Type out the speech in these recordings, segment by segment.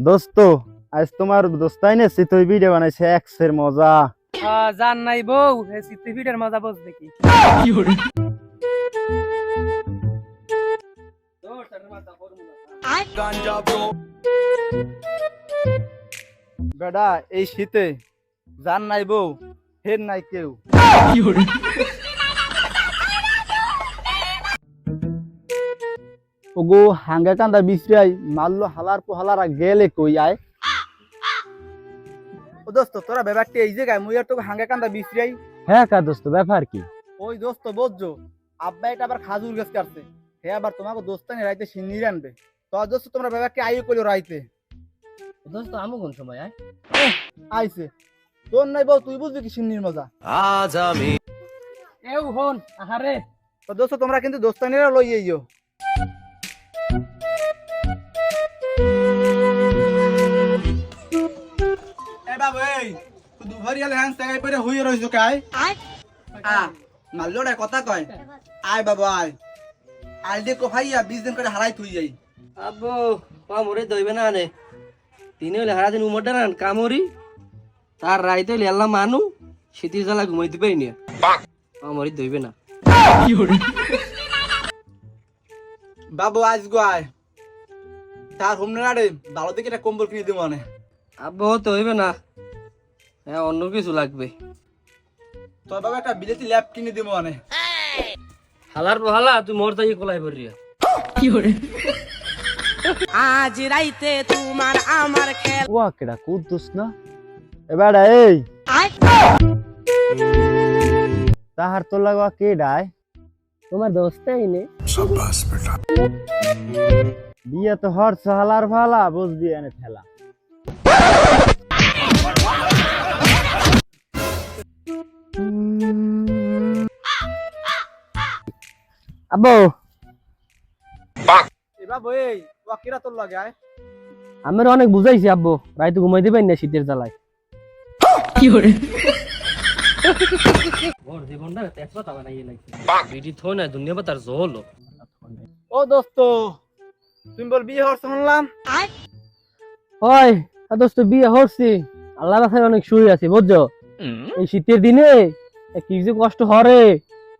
দোস্ত আজ তোমার দোস্তাই নে চিতই ভিডিও বানাইছে এক্সের মজা। জান নাই বউ সিটি ফিটের মজা বুঝ দেখি। বেডা এই শীতে জান নাই বউ ফের নাই কেউ। ওগো হাঙ্গা কান্দা বিশ্রাই মারলো হালার পোহালারা গেলে কই আয়। ও দোস্ত তোরা ব্যাপারটি এই জায়গায় মুই আর তোকে হাঙ্গা কান্দা বিশ্রাই। হ্যাঁ কা দোস্ত ব্যাপার কি? ওই দোস্ত বুঝছো আব্বা এটা আবার খাজুর গাছ কাটছে, হে আবার তোমাকে দোস্তানি রাইতে সিন্নির আনবে। তো দোস্ত তোমরা ব্যাপারটি আইও কইলো রাইতে। দোস্ত আমু কোন সময় আয় আইছে তোর নাই বউ তুই বুঝবি কি সিন্নির মজা। আজ আমি এও হন আহারে। তো দোস্ত তোমরা কিন্তু দোস্তানিরা লই আইও। এ বাবু এই তুই দুভারি আলে হ্যাঁ টাকাই পরে হইয়া রইছো কাই? মাল্লোড়া কথা কয় আয় বাবু আয় আই দে কোফাইয়া 20 দিন করে হারাই থুই যাই। আব্বু কামড়ে দইবে না রে, তিনি হলে সারা দিন উমরটা না কামড়ি, তার রাইতে হলে আল্লাহ মানু শীতের জ্বালা ঘুমাইতে পারি না, কামড়ি দইবে না। বাবু আজ গো আয় তার হোমনে রে ভালো দেখে একটা কম্বল কিনে দিব মানে। আব্বু তো হইবে না, হ্যাঁ অন্য কিছু লাগবে। তোর বাবা একটা বিলেতি ল্যাপ কিনে দিব মানে। হালার হালা তুই মোর তাই কোলাই ভরিয়া আজ রাইতে তোমার আমার খেল। ওয়া কেডা কুদ্দুস না এবারে এই তাহার তো লাগা কেডায় তোমার দোস্তাই নে। বিয়ে তো হর হালার ভালা বুঝবি এনে ঠেলা। আব্বু বাবু এই ওয়া কেডা তোর লাগে আয়? আমার অনেক বুঝাইছি আব্বু, রাইতে ঘুমাইতে পারি না শীতের জ্বালায়। ওর জীবনটা তেজপাতা বানাইয়ে লাগছে বিডি থো না দুনিয়া পাতার জল। ও দোস্ত তুমি বল বিয়ে হর শুনলাম। ওই দোস্ত বিয়ে হচ্ছি, আল্লাহ রাখায় অনেক শুয়ে আছি বুঝছো। এই শীতের দিনে কি যে কষ্ট হরে,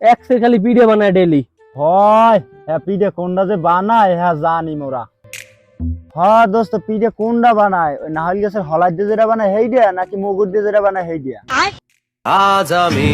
একসে খালি পিঠে বানায় ডেলি। হয় হ্যাঁ পিঠে কোনটা যে বানায় হ্যাঁ জানি মোরা। হ্যাঁ দোস্ত পিঠে কোনটা বানায় ওই নাহল গাছের হলাই দিয়ে যেটা বানায় হেই দিয়া নাকি মুগুর দিয়ে যেটা বানায় হেই দিয়া? আজ আমি